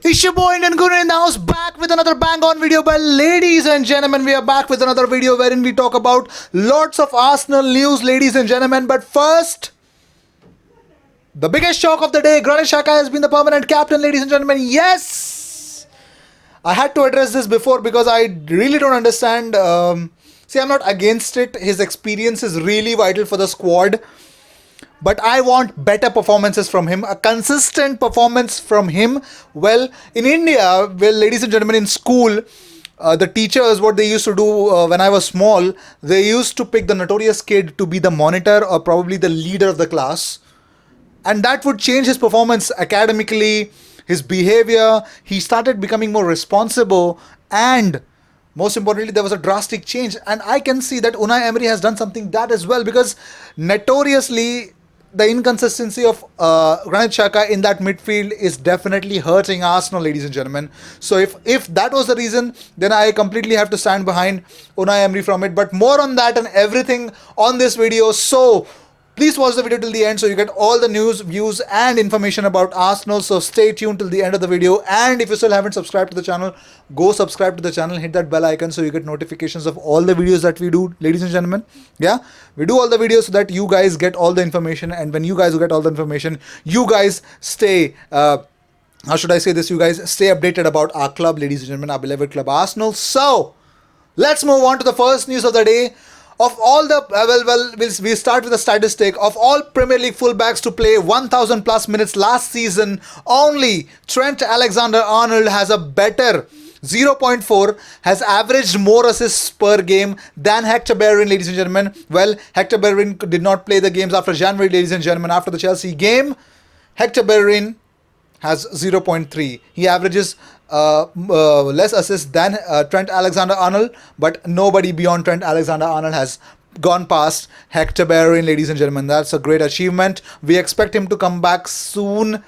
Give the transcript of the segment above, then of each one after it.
It's your boy Indian Gooner in the house, back with another bang on video. Well, ladies and gentlemen, we are back with another video wherein we talk about lots of Arsenal news, ladies and gentlemen. But first, the biggest shock of the day, Granit Xhaka has been the permanent captain, ladies and gentlemen. Yes! I had to address this before because I really don't understand. See, I'm not against it. His experience is really vital for the squad. But I want better performances from him, a consistent performance from him. Well, in India, well, ladies and gentlemen, in school, the teachers, what they used to do when I was small, they used to pick the notorious kid to be the monitor or probably the leader of the class. And that would change his performance academically, his behavior. He started becoming more responsible, and most importantly, there was a drastic change. And I can see that Unai Emery has done something that as well, because notoriously the inconsistency of Granit Xhaka in that midfield is definitely hurting Arsenal, ladies and gentlemen. So if that was the reason, then I completely have to stand behind Unai Emery from it. But more on that and everything on this video. So please watch the video till the end so you get all the news, views and information about Arsenal. So stay tuned till the end of the video. And if you still haven't subscribed to the channel, go subscribe to the channel, hit that bell icon so you get notifications of all the videos that we do, ladies and gentlemen. Yeah, we do all the videos so that you guys get all the information. And when you guys get all the information, you guys stay how should I say this, you guys stay updated about our club, ladies and gentlemen, our beloved club Arsenal. So let's move on to the first news of the day. Of all the we start with a statistic. Of all Premier League fullbacks to play 1,000 plus minutes last season, only Trent Alexander-Arnold has a better 0.4, has averaged more assists per game than Hector Bellerin, ladies and gentlemen. Well, Hector Bellerin did not play the games after January, ladies and gentlemen. After the Chelsea game, Hector Bellerin has 0.3. He averages less assists than Trent Alexander-Arnold, but nobody beyond Trent Alexander-Arnold has gone past Hector Bellerin, ladies and gentlemen. That's a great achievement. We expect him to come back soon,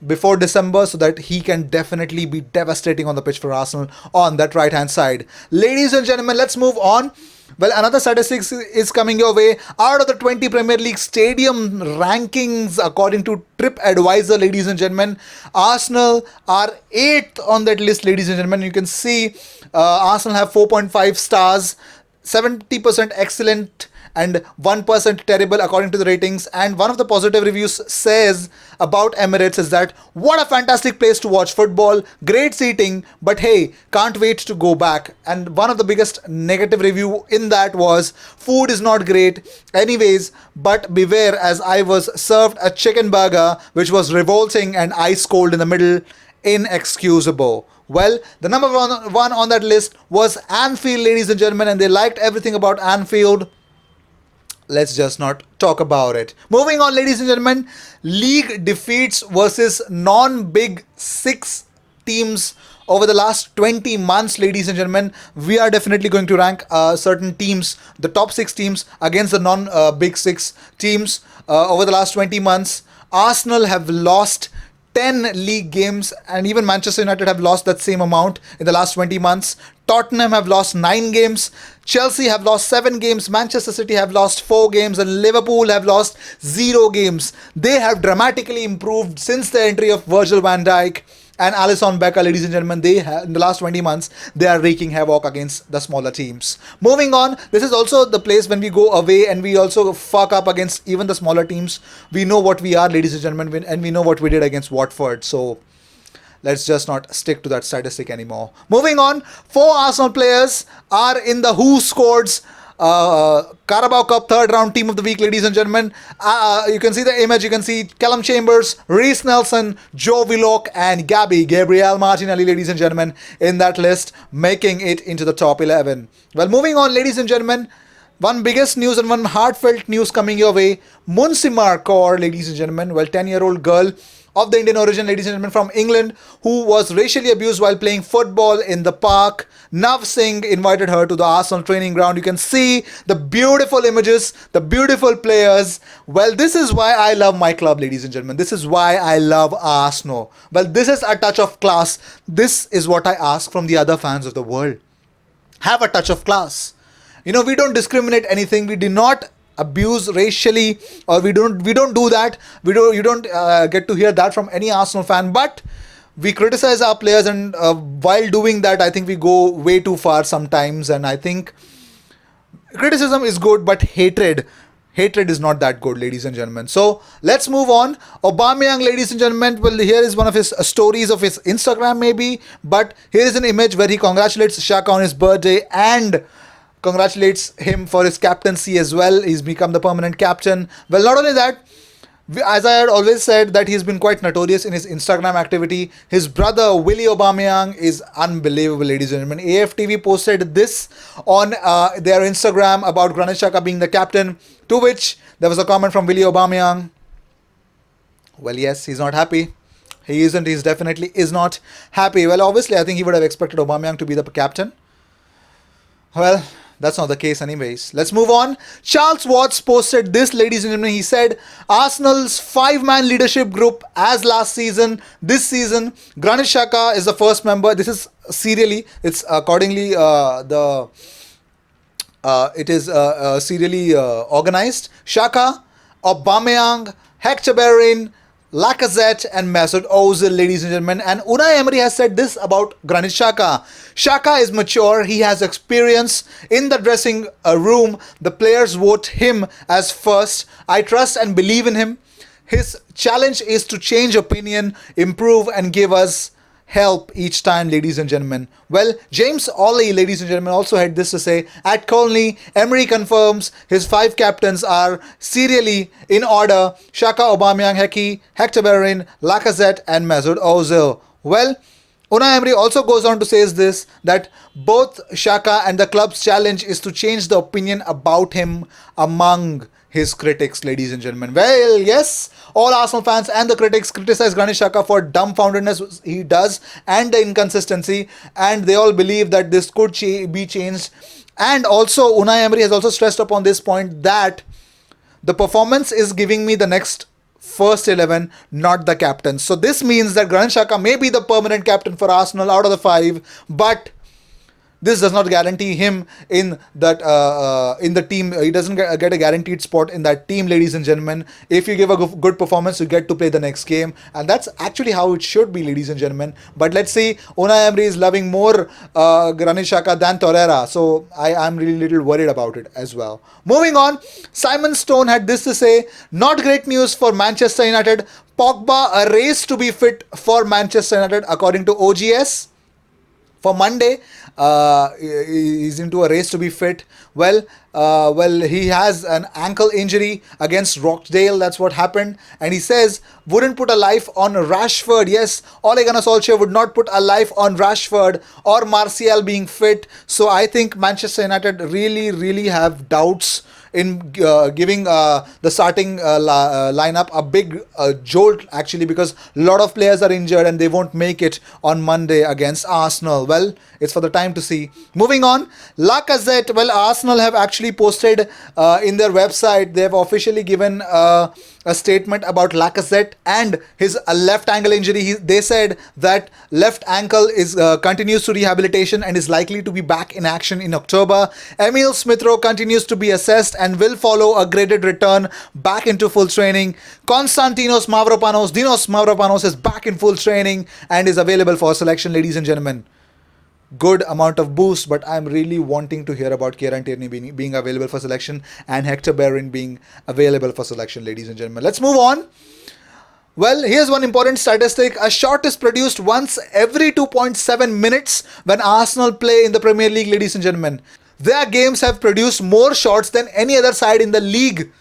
before December, so that he can definitely be devastating on the pitch for Arsenal on that right hand side. Ladies and gentlemen, let's move on. Well, another statistics is coming your way. Out of the 20 Premier League stadium rankings, according to TripAdvisor, ladies and gentlemen, Arsenal are 8th on that list, ladies and gentlemen. You can see Arsenal have 4.5 stars, 70% excellent and 1% terrible according to the ratings. And one of the positive reviews says about Emirates is that what a fantastic place to watch football, great seating, but hey, can't wait to go back. And one of the biggest negative review in that was food is not great anyways, but beware, as I was served a chicken burger which was revolting and ice cold in the middle. Inexcusable. Well, the number one on that list was Anfield, ladies and gentlemen, and they liked everything about Anfield. Let's just not talk about it. Moving on, ladies and gentlemen, league defeats versus non-big six teams over the last 20 months, ladies and gentlemen. We are definitely going to rank certain teams, the top 6 teams against the non-big 6 teams over the last 20 months. Arsenal have lost 10 league games, and even Manchester United have lost that same amount in the last 20 months. Tottenham have lost 9 games, Chelsea have lost 7 games, Manchester City have lost 4 games, and Liverpool have lost 0 games. They have dramatically improved since the entry of Virgil van Dijk and Alisson Becker, ladies and gentlemen. They have, in the last 20 months, they are wreaking havoc against the smaller teams. Moving on, this is also the place when we go away and we also fuck up against even the smaller teams. We know what we are, ladies and gentlemen, and we know what we did against Watford. So let's just not stick to that statistic anymore. Moving on, 4 Arsenal players are in the Who Scored's Carabao Cup third round team of the week, ladies and gentlemen. You can see the image. You can see Callum Chambers, Reece Nelson, Joe Willock and Gabriel Martinelli, ladies and gentlemen, in that list, making it into the top 11. Well, moving on, ladies and gentlemen, one biggest news and one heartfelt news coming your way. Munsimar Kaur, ladies and gentlemen, well, 10-year-old girl of the Indian origin, ladies and gentlemen, from England, who was racially abused while playing football in the park. Nav Singh invited her to the Arsenal training ground. You can see the beautiful images, the beautiful players. Well, this is why I love my club, ladies and gentlemen. This is why I love Arsenal. Well, this is a touch of class. This is what I ask from the other fans of the world. Have a touch of class. You know, we don't discriminate anything. We do not abuse racially, or we don't do that. You don't get to hear that from any Arsenal fan. But we criticize our players, and while doing that, I think we go way too far sometimes. And I think criticism is good, but hatred is not that good, ladies and gentlemen. So let's move on. Aubameyang, ladies and gentlemen, well, here is one of his stories of his Instagram maybe, but here is an image where he congratulates Xhaka on his birthday and congratulates him for his captaincy as well. He's become the permanent captain. Well, not only that, as I had always said, that he's been quite notorious in his Instagram activity. His brother Willie Aubameyang is unbelievable, ladies and gentlemen. AFTV posted this on their Instagram about Granit Xhaka being the captain, to which there was a comment from Willie Aubameyang. Well, yes, he's not happy. He isn't. He's definitely is not happy. Well, obviously, I think he would have expected Aubameyang to be the captain. Well, that's not the case anyways. Let's move on. Charles Watts posted this, ladies and gentlemen. He said, Arsenal's 5-man leadership group as last season. This season, Granit Xhaka is the first member. This is serially, it's accordingly it is serially organized. Xhaka, Aubameyang, Hector Bellerin, Lacazette and Mesut Ozil, ladies and gentlemen. And Unai Emery has said this about Granit Xhaka. Xhaka is mature. He has experience in the dressing room. The players vote him as first. I trust and believe in him. His challenge is to change opinion, improve and give us help each time, ladies and gentlemen. Well, James Ollie, ladies and gentlemen, also had this to say. At Colney, Emery confirms his 5 captains are serially in order: Xhaka, Aubameyang, Hector Bellerin, Lacazette and Mesut Ozil. Well, Unai Emery also goes on to say this, that both Xhaka and the club's challenge is to change the opinion about him among his critics, ladies and gentlemen. Well, yes, all Arsenal fans and the critics criticize Granit Xhaka for dumbfoundedness he does and the inconsistency, and they all believe that this could be changed. And also, Unai Emery has also stressed upon this point that the performance is giving me the next first 11, not the captain. So this means that Granit Xhaka may be the permanent captain for Arsenal out of the 5, but this does not guarantee him in that in the team. He doesn't get a guaranteed spot in that team, ladies and gentlemen. If you give a good performance, you get to play the next game, and that's actually how it should be, ladies and gentlemen. But let's see, Unai Emery is loving more Granit Xhaka than Torreira, so I'm really little worried about it as well. Moving on, Simon Stone had this to say: not great news for Manchester United. Pogba a race to be fit for Manchester United, according to OGS. For Monday, he's into a race to be fit. Well, he has an ankle injury against Rochdale. That's what happened. And he says, wouldn't put a life on Rashford. Yes, Ole Gunnar Solskjaer would not put a life on Rashford or Martial being fit. So I think Manchester United really have doubts in giving the starting lineup a big jolt, actually, because a lot of players are injured and they won't make it on Monday against Arsenal. Well, it's for the time to see. Moving on, Lacazette. Well, Arsenal have actually posted in their website, they have officially given a statement about Lacazette and his left ankle injury. They said that left ankle is continues to rehabilitation and is likely to be back in action in October. Emil Smith-Rowe continues to be assessed and will follow a graded return back into full training. Dinos Mavropanos is back in full training and is available for selection, ladies and gentlemen. Good amount of boost, but I'm really wanting to hear about Kieran Tierney being available for selection and Hector Bellerin being available for selection, ladies and gentlemen. Let's move on. Well, here's one important statistic. A shot is produced once every 2.7 minutes when Arsenal play in the Premier League, ladies and gentlemen. Their games have produced more shots than any other side in the league.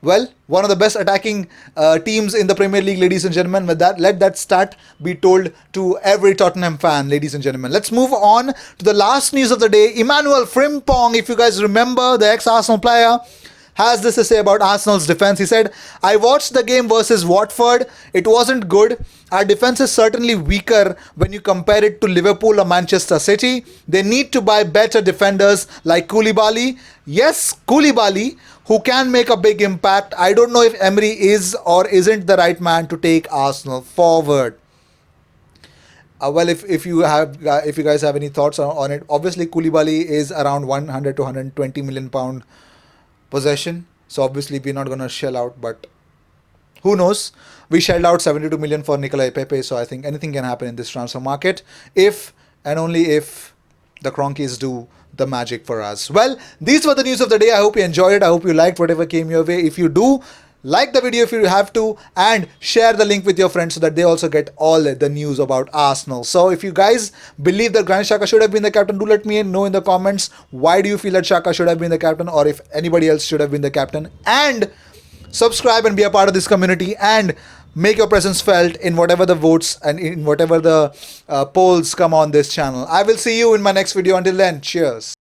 Well, one of the best attacking teams in the Premier League, ladies and gentlemen. With that, let that stat be told to every Tottenham fan, ladies and gentlemen. Let's move on to the last news of the day. Emmanuel Frimpong, if you guys remember, the ex-Arsenal player, has this to say about Arsenal's defense. He said, I watched the game versus Watford. It wasn't good. Our defense is certainly weaker when you compare it to Liverpool or Manchester City. They need to buy better defenders like Koulibaly. Yes, Koulibaly, who can make a big impact. I don't know if Emery is or isn't the right man to take Arsenal forward. Well, if you guys have any thoughts on it, obviously Koulibaly is around 100 to 120 million pound possession, so obviously we're not going to shell out, but who knows? We shelled out 72 million for Nicolai Pepe, so I think anything can happen in this transfer market if and only if the Cronkies do the magic for us. Well, these were the news of the day. I hope you enjoyed it. I hope you liked whatever came your way. If you do, like the video if you have to, and share the link with your friends so that they also get all the news about Arsenal. So if you guys believe that Granit Xhaka should have been the captain, do let me know in the comments why do you feel that Xhaka should have been the captain, or if anybody else should have been the captain. And subscribe and be a part of this community, and make your presence felt in whatever the votes and in whatever the polls come on this channel. I will see you in my next video. Until then, cheers.